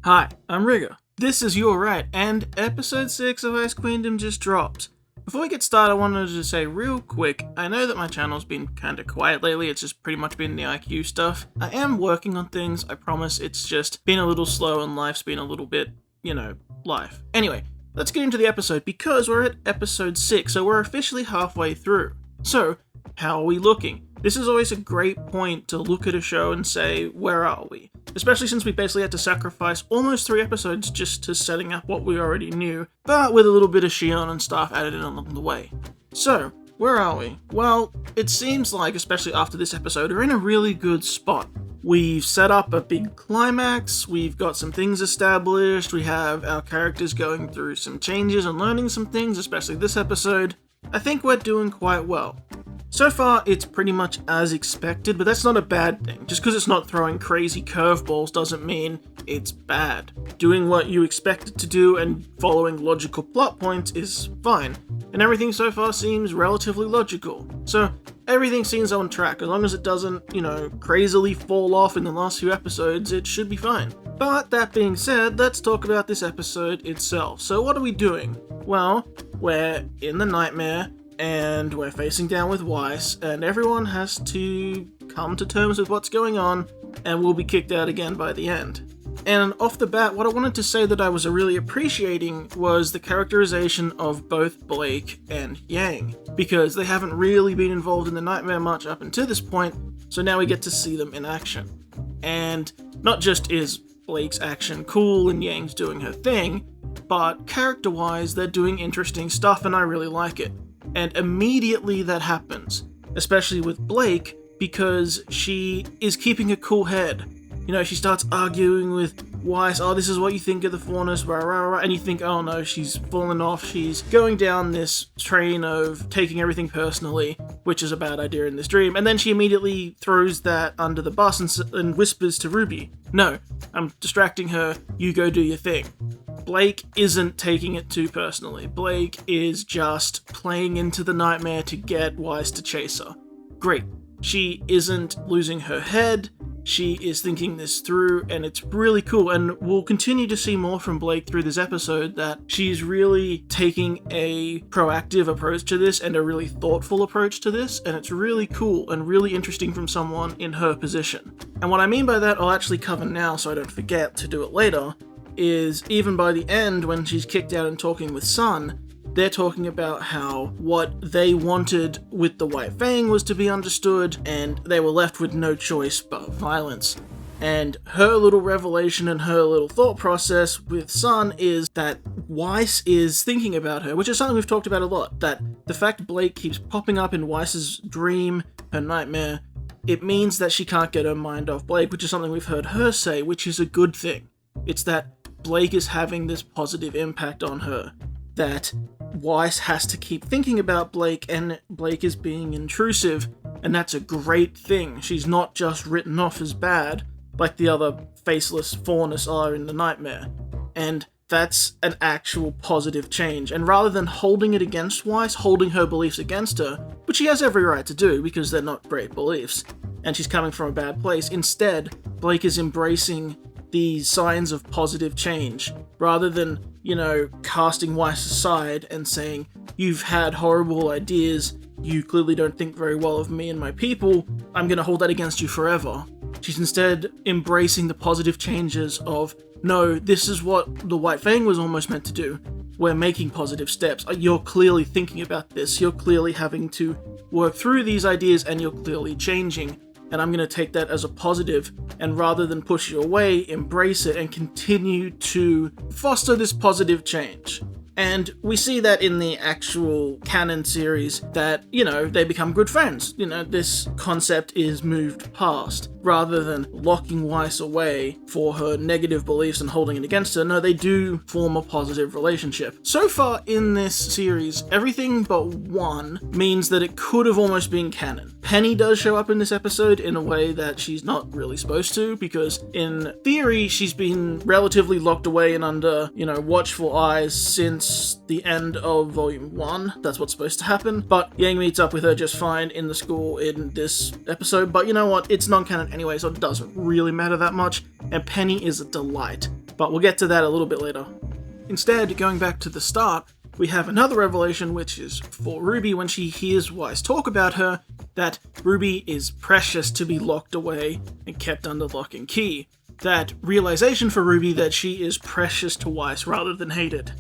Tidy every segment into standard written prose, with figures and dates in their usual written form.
Hi, I'm Rigger. This is You're Right, and episode 6 of Ice Queendom just dropped. Before we get started, I wanted to say real quick, I know that my channel's been kinda quiet lately, it's just pretty much been the IQ stuff. I am working on things, I promise, it's just been a little slow and life's been a little bit, life. Anyway, let's get into the episode, because we're at episode 6, so we're officially halfway through. So, how are we looking? This is always a great point to look at a show and say, where are we? Especially since we basically had to sacrifice almost 3 episodes just to setting up what we already knew, but with a little bit of Shion and stuff added in along the way. So, where are we? Well, it seems like, especially after this episode, we're in a really good spot. We've set up a big climax, we've got some things established, we have our characters going through some changes and learning some things, especially this episode. I think we're doing quite well. So far, it's pretty much as expected, but that's not a bad thing. Just because it's not throwing crazy curveballs doesn't mean it's bad. Doing what you expect it to do and following logical plot points is fine, and everything so far seems relatively logical. So, everything seems on track. As long as it doesn't, crazily fall off in the last few episodes, it should be fine. But that being said, let's talk about this episode itself. So what are we doing? Well, we're in the nightmare, and we're facing down with Weiss, and everyone has to come to terms with what's going on, and we'll be kicked out again by the end. And off the bat, what I wanted to say that I was really appreciating was the characterization of both Blake and Yang, because they haven't really been involved in the nightmare much up until this point, so now we get to see them in action. And not just is Blake's action cool and Yang's doing her thing, but character-wise, they're doing interesting stuff and I really like it. And immediately that happens, especially with Blake, because she is keeping a cool head. She starts arguing with Weiss, oh, this is what you think of the faunus, rah, rah, rah, and you think, oh no, she's fallen off, she's going down this train of taking everything personally, which is a bad idea in this dream, and then she immediately throws that under the bus and whispers to RWBY, no, I'm distracting her, you go do your thing. Blake isn't taking it too personally. Blake is just playing into the nightmare to get Weiss to chase her. Great. She isn't losing her head, she is thinking this through, and it's really cool, and we'll continue to see more from Blake through this episode, that she's really taking a proactive approach to this and a really thoughtful approach to this, and it's really cool and really interesting from someone in her position. And what I mean by that, I'll actually cover now so I don't forget to do it later, is even by the end when she's kicked out and talking with Sun, they're talking about how what they wanted with the White Fang was to be understood, and they were left with no choice but violence. And her little revelation and her little thought process with Sun is that Weiss is thinking about her, which is something we've talked about a lot, that the fact Blake keeps popping up in Weiss's dream, her nightmare, it means that she can't get her mind off Blake, which is something we've heard her say, which is a good thing. It's that Blake is having this positive impact on her, that Weiss has to keep thinking about Blake, and Blake is being intrusive, and that's a great thing. She's not just written off as bad, like the other faceless faunus are in the nightmare. And that's an actual positive change. And rather than holding it against Weiss, holding her beliefs against her, which she has every right to do because they're not great beliefs, and she's coming from a bad place, instead, Blake is embracing these signs of positive change, rather than, casting Weiss aside and saying, you've had horrible ideas, you clearly don't think very well of me and my people, I'm gonna hold that against you forever. She's instead embracing the positive changes of, no, this is what the White Fang was almost meant to do. We're making positive steps. You're clearly thinking about this, you're clearly having to work through these ideas, and you're clearly changing. And I'm going to take that as a positive, and rather than push you away, embrace it and continue to foster this positive change. And we see that in the actual canon series that, they become good friends. This concept is moved past. Rather than locking Weiss away for her negative beliefs and holding it against her, no, they do form a positive relationship. So far in this series, everything but one means that it could have almost been canon. Penny does show up in this episode in a way that she's not really supposed to, because in theory, she's been relatively locked away and under, watchful eyes since since the end of Volume 1. That's what's supposed to happen. But Yang meets up with her just fine in the school in this episode. But you know what? It's non-canon anyway, so it doesn't really matter that much. And Penny is a delight. But we'll get to that a little bit later. Instead, going back to the start, we have another revelation, which is for RWBY when she hears Weiss talk about her, that RWBY is precious to be locked away and kept under lock and key. That realization for RWBY that she is precious to Weiss rather than hated.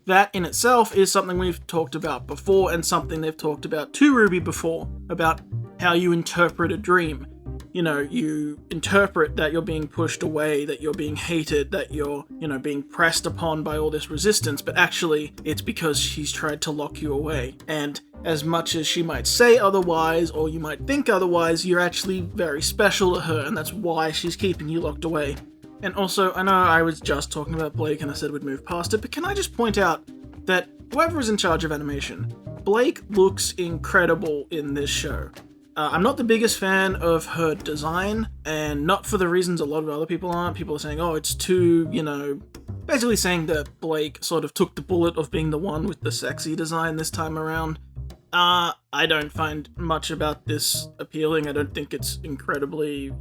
That in itself is something we've talked about before, and something they've talked about to RWBY before, about how you interpret a dream. You know, you interpret that you're being pushed away, that you're being hated, that you're, being pressed upon by all this resistance, but actually it's because she's tried to lock you away. And as much as she might say otherwise, or you might think otherwise, you're actually very special to her, and that's why she's keeping you locked away. And also, I know I was just talking about Blake and I said we'd move past it, but can I just point out that whoever is in charge of animation, Blake looks incredible in this show. I'm not the biggest fan of her design, and not for the reasons a lot of other people aren't. People are saying, oh, it's too, basically saying that Blake sort of took the bullet of being the one with the sexy design this time around. I don't find much about this appealing. I don't think it's incredibly,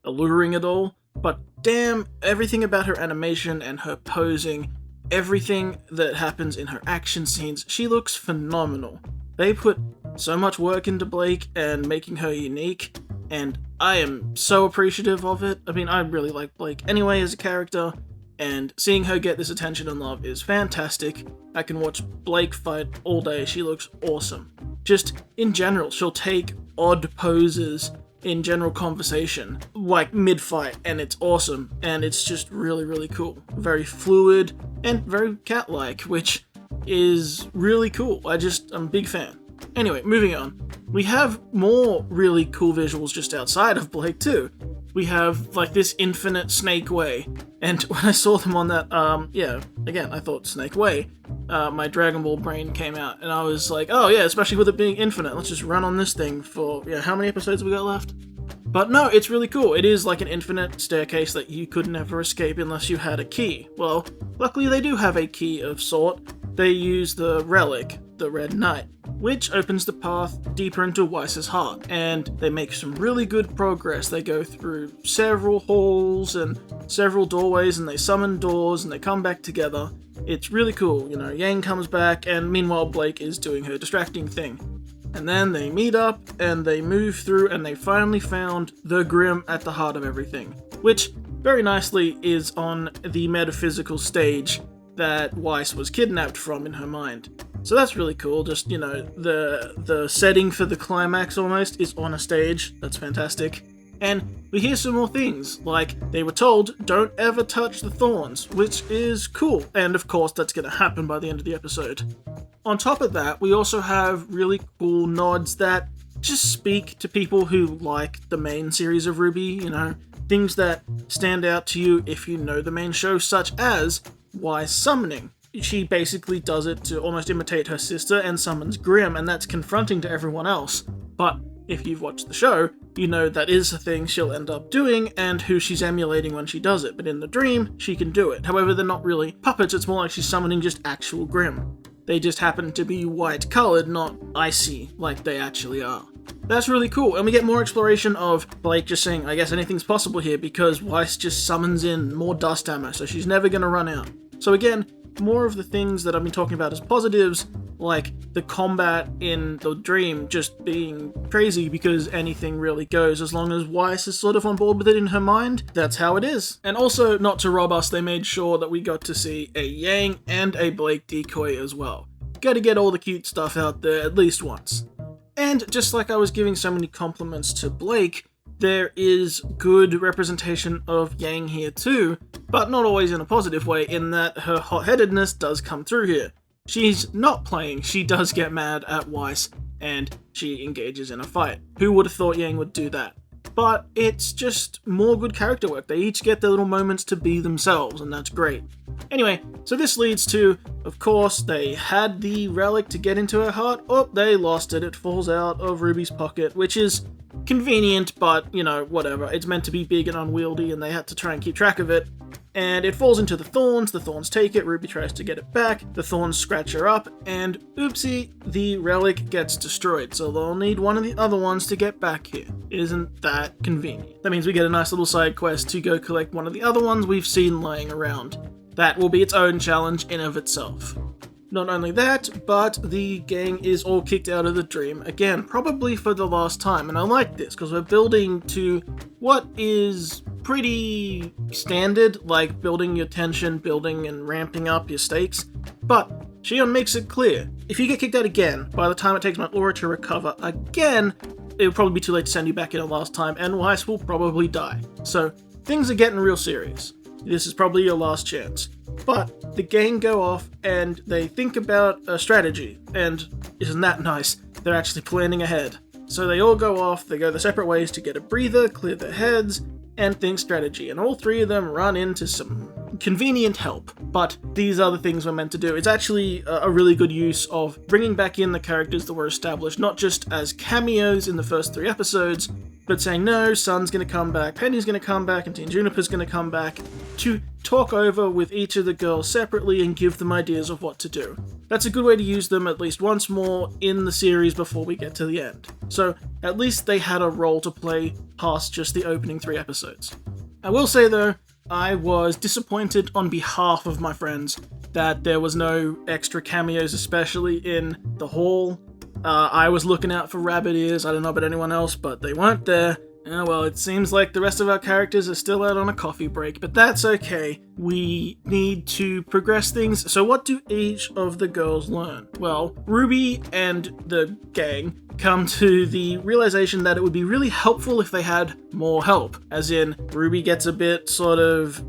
alluring at all. But damn, everything about her animation and her posing, everything that happens in her action scenes, she looks phenomenal. They put so much work into Blake and making her unique, and I am so appreciative of it. I mean, I really like Blake anyway as a character, and seeing her get this attention and love is fantastic. I can watch Blake fight all day. She looks awesome. Just in general, she'll take odd poses in general conversation, like mid-fight, and it's awesome, and it's just really, really cool. Very fluid and very cat-like, which is really cool. I'm a big fan. Anyway, moving on. We have more really cool visuals just outside of Blake too. We have like this infinite Snake Way, and when I saw them on that, again, I thought Snake Way, my Dragon Ball brain came out, and I was like, oh yeah, especially with it being infinite, let's just run on this thing for, how many episodes have we got left? But no, it's really cool. It is like an infinite staircase that you could never escape unless you had a key. Well, luckily they do have a key of sort. They use the relic, the Red Knight, which opens the path deeper into Weiss's heart, and they make some really good progress. They go through several halls and several doorways, and they summon doors, and they come back together. It's really cool. Yang comes back, and meanwhile Blake is doing her distracting thing. And then they meet up, and they move through, and they finally found the Grimm at the heart of everything, which very nicely is on the metaphysical stage that Weiss was kidnapped from in her mind. So that's really cool. Just, the setting for the climax almost is on a stage. That's fantastic. And we hear some more things, like they were told, don't ever touch the thorns, which is cool. And of course, that's going to happen by the end of the episode. On top of that, we also have really cool nods that just speak to people who like the main series of RWBY, things that stand out to you if you know the main show, such as Weiss summoning. She basically does it to almost imitate her sister and summons Grimm, and that's confronting to everyone else. But if you've watched the show, you know that is a thing she'll end up doing and who she's emulating when she does it. But in the dream, she can do it. However, they're not really puppets, it's more like she's summoning just actual Grimm. They just happen to be white-colored, not icy, like they actually are. That's really cool, and we get more exploration of Blake just saying, I guess anything's possible here, because Weiss just summons in more dust ammo, so she's never going to run out. So again, more of the things that I've been talking about as positives, like the combat in the dream just being crazy because anything really goes as long as Weiss is sort of on board with it in her mind. That's how it is. And also, not to rob us, they made sure that we got to see a Yang and a Blake decoy as well. Gotta get all the cute stuff out there at least once. And just like I was giving so many compliments to Blake, there is good representation of Yang here too, but not always in a positive way, in that her hot-headedness does come through here. She's not playing, she does get mad at Weiss, and she engages in a fight. Who would have thought Yang would do that? But it's just more good character work. They each get their little moments to be themselves, and that's great. Anyway, so this leads to, of course, they had the relic to get into her heart. Oh, they lost it. It falls out of RWBY's pocket, which is convenient, but, whatever. It's meant to be big and unwieldy, and they had to try and keep track of it. and it falls into the thorns take it, RWBY tries to get it back, the thorns scratch her up, and oopsie, the relic gets destroyed, so they'll need one of the other ones to get back here. Isn't that convenient? That means we get a nice little side quest to go collect one of the other ones we've seen lying around. That will be its own challenge in of itself. Not only that, but the gang is all kicked out of the dream, again, probably for the last time, and I like this, because we're building to what is pretty standard, like building your tension, building and ramping up your stakes, but Shion makes it clear, if you get kicked out again, by the time it takes MacLeod to recover again, it will probably be too late to send you back in a last time, and Weiss will probably die. So, things are getting real serious. This is probably your last chance. But the gang go off and they think about a strategy, and isn't that nice? They're actually planning ahead. So they all go off, they go their separate ways to get a breather, clear their heads, and think strategy, and all three of them run into some convenient help. But these are the things we're meant to do. It's actually a really good use of bringing back in the characters that were established, not just as cameos in the first 3 episodes, but saying, no, Sun's going to come back, Penny's going to come back, and Teen Juniper's going to come back, to talk over with each of the girls separately and give them ideas of what to do. That's a good way to use them at least once more in the series before we get to the end. So, at least they had a role to play past just the opening 3 episodes. I will say though, I was disappointed on behalf of my friends that there was no extra cameos, especially in the hall. I was looking out for rabbit ears, I don't know about anyone else, but they weren't there. Well, it seems like the rest of our characters are still out on a coffee break, but that's okay. We need to progress things. So what do each of the girls learn? Well, RWBY and the gang come to the realization that it would be really helpful if they had more help. As in, RWBY gets a bit sort of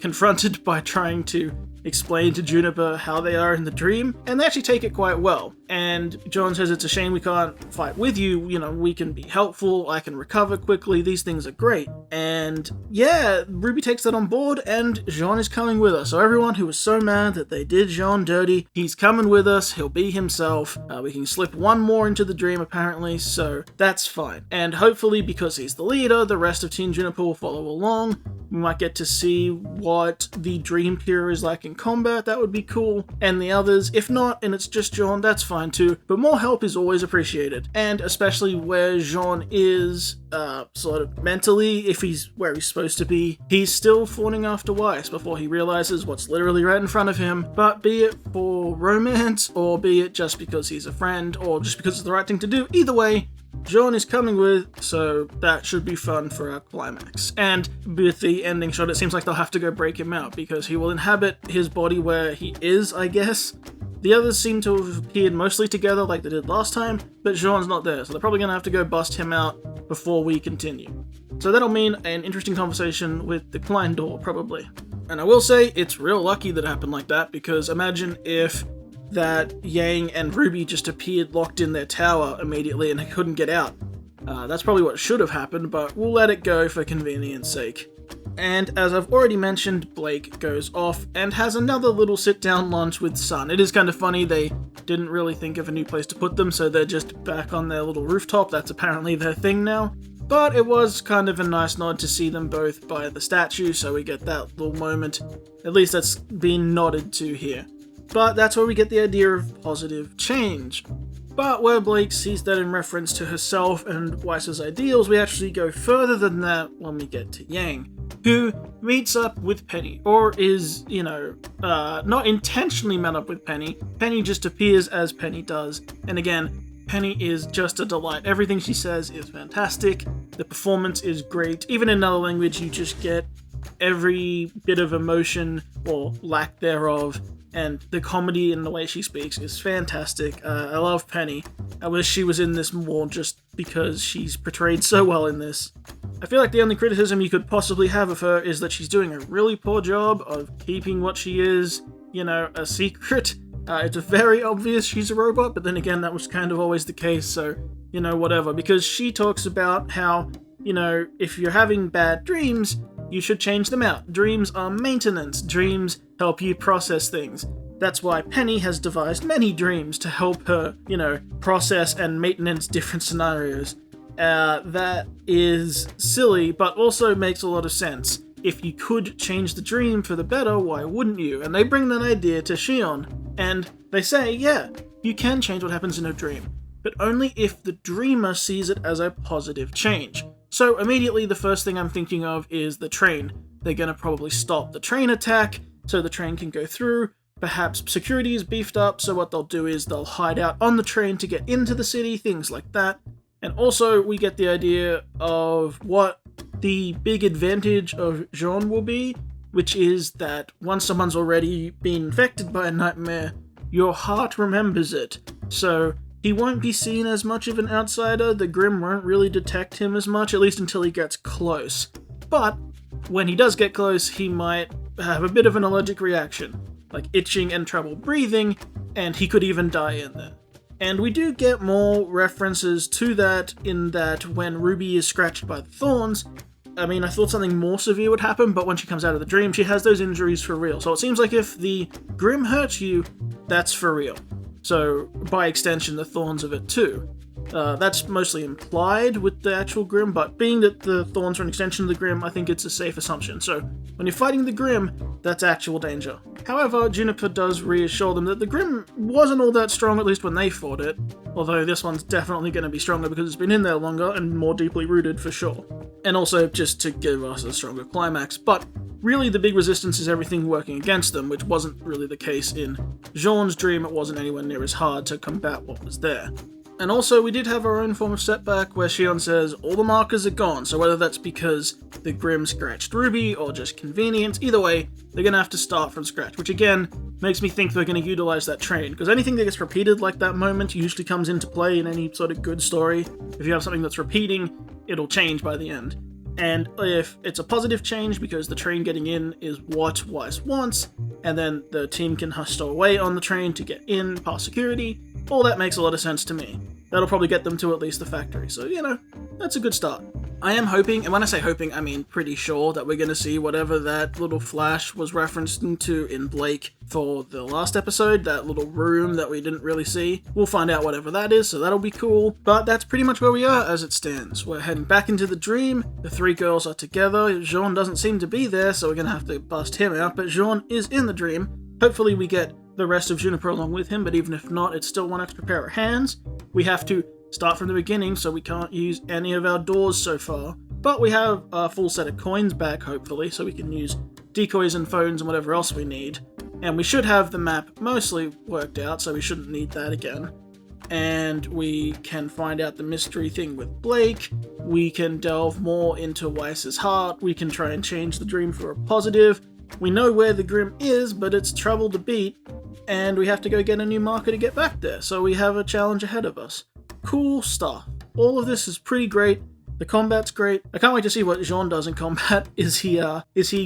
confronted by trying to explain to Juniper how they are in the dream, and they actually take it quite well. And John says, it's a shame we can't fight with you, we can be helpful, I can recover quickly, these things are great. And yeah, RWBY takes that on board, and Jean is coming with us. So everyone who was so mad that they did Jean dirty, he's coming with us, he'll be himself. We can slip one more into the dream apparently, so that's fine. And hopefully, because he's the leader, the rest of Team Juniper will follow along. We might get to see what the dream tier is like in combat, that would be cool. And the others, if not, and it's just Jean, that's fine too. But more help is always appreciated. And especially where Jean is, sort of mentally, if he's where he's supposed to be, he's still fawning after Weiss before he realizes what's literally right in front of him. But be it for romance, or be it just because he's a friend, or just because it's the right thing to do, either way, Jean is coming with, so that should be fun for our climax. And with the ending shot, it seems like they'll have to go break him out, because he will inhabit his body where he is, I guess. The others seem to have appeared mostly together like they did last time, but Jean's not there, so they're probably going to have to go bust him out before we continue. So that'll mean an interesting conversation with the Klein door, probably. And I will say, it's real lucky that it happened like that, because imagine if that Yang and RWBY just appeared locked in their tower immediately and couldn't get out. That's probably what should have happened, but we'll let it go for convenience sake. And as I've already mentioned, Blake goes off and has another little sit-down lunch with Sun. It is kind of funny, they didn't really think of a new place to put them, so they're just back on their little rooftop. That's apparently their thing now. But it was kind of a nice nod to see them both by the statue, so we get that little moment. At least that's been nodded to here. But that's where we get the idea of positive change. But where Blake sees that in reference to herself and Weiss's ideals, we actually go further than that when we get to Yang, who meets up with Penny, or is, not intentionally met up with Penny. Penny just appears as Penny does, and again, Penny is just a delight. Everything she says is fantastic, the performance is great. Even in another language, you just get every bit of emotion, or lack thereof, and the comedy in the way she speaks is fantastic. I love Penny. I wish she was in this more just because she's portrayed so well in this. I feel like the only criticism you could possibly have of her is that she's doing a really poor job of keeping what she is, a secret. It's very obvious she's a robot, but then again, that was kind of always the case, so, whatever. Because she talks about how, if you're having bad dreams, you should change them out. Dreams are maintenance. Dreams help you process things. That's why Penny has devised many dreams to help her, process and maintenance different scenarios. That is silly, but also makes a lot of sense. if you could change the dream for the better, why wouldn't you? And they bring that idea to Shion, and they say, yeah, you can change what happens in a dream, but only if the dreamer sees it as a positive change. So immediately the first thing I'm thinking of is the train. They're going to probably stop the train attack so the train can go through. Perhaps security is beefed up, so what they'll do is they'll hide out on the train to get into the city, things like that. And also we get the idea of what the big advantage of Jean will be, which is that once someone's already been infected by a nightmare, your heart remembers it. So he won't be seen as much of an outsider, the Grimm won't really detect him as much, at least until he gets close. But when he does get close, he might have a bit of an allergic reaction, like itching and trouble breathing, and he could even die in there. And we do get more references to that in that when Ruby is scratched by the thorns, I mean, I thought something more severe would happen, but when she comes out of the dream, she has those injuries for real. So it seems like if the Grimm hurts you, that's for real. So, by extension, the thorns of it too. That's mostly implied with the actual Grimm, but being that the thorns are an extension of the Grimm, I think it's a safe assumption. So, when you're fighting the Grimm, that's actual danger. However, Juniper does reassure them that the Grimm wasn't all that strong, at least when they fought it, although this one's definitely going to be stronger because it's been in there longer and more deeply rooted for sure. And also just to give us a stronger climax, but really the big resistance is everything working against them, which wasn't really the case in Jean's dream. It wasn't anywhere near as hard to combat what was there. And also, we did have our own form of setback where Shion says all the markers are gone, so whether that's because the Grimm scratched Ruby or just convenience, either way, they're going to have to start from scratch, which again makes me think they're going to utilize that train, because anything that gets repeated like that moment usually comes into play in any sort of good story. If you have something that's repeating, it'll change by the end. And if it's a positive change because the train getting in is what Weiss wants, and then the team can stow away on the train to get in past security, all that makes a lot of sense to me. That'll probably get them to at least the factory, so, you know, that's a good start. I am hoping, and when I say hoping, I mean pretty sure that we're going to see whatever that little flash was referencing to in Blake for the last episode, that little room that we didn't really see. We'll find out whatever that is, so that'll be cool. But that's pretty much where we are as it stands. We're heading back into the dream, the three girls are together, Jean doesn't seem to be there, so we're going to have to bust him out, but Jean is in the dream. Hopefully we get the rest of Juniper along with him, but even if not, it's still one extra pair of hands. We have to start from the beginning, so we can't use any of our doors so far. But we have a full set of coins back, hopefully, so we can use decoys and phones and whatever else we need. And we should have the map mostly worked out, so we shouldn't need that again. And we can find out the mystery thing with Blake. We can delve more into Weiss's heart. We can try and change the dream for a positive. We know where the Grimm is, but it's trouble to beat, and we have to go get a new marker to get back there, so we have a challenge ahead of us. Cool stuff. All of this is pretty great. The combat's great. I can't wait to see what Jean does in combat. Is he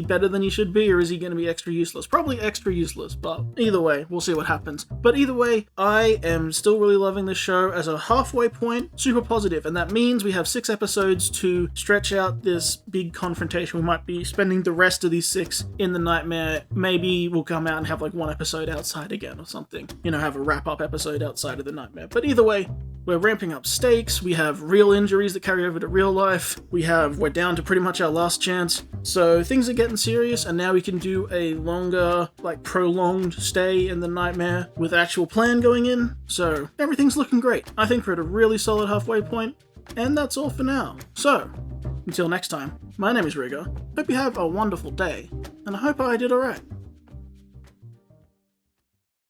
better than he should be, or is he going to be extra useless? Probably extra useless, but either way, we'll see what happens. But either way, I am still really loving this show. As a halfway point, super positive, and that means we have 6 episodes to stretch out this big confrontation. We might be spending the rest of these 6 in the nightmare. Maybe we'll come out and have like 1 episode outside again or something. You know, have a wrap-up episode outside of the nightmare. But either way, we're ramping up stakes, we have real injuries that carry over to real life, we're down to pretty much our last chance, so things are getting serious, and now we can do a longer, like prolonged stay in the nightmare with actual plan going in, so everything's looking great. I think we're at a really solid halfway point, and that's all for now. So, until next time, my name is Rigger, hope you have a wonderful day, and I hope I did alright.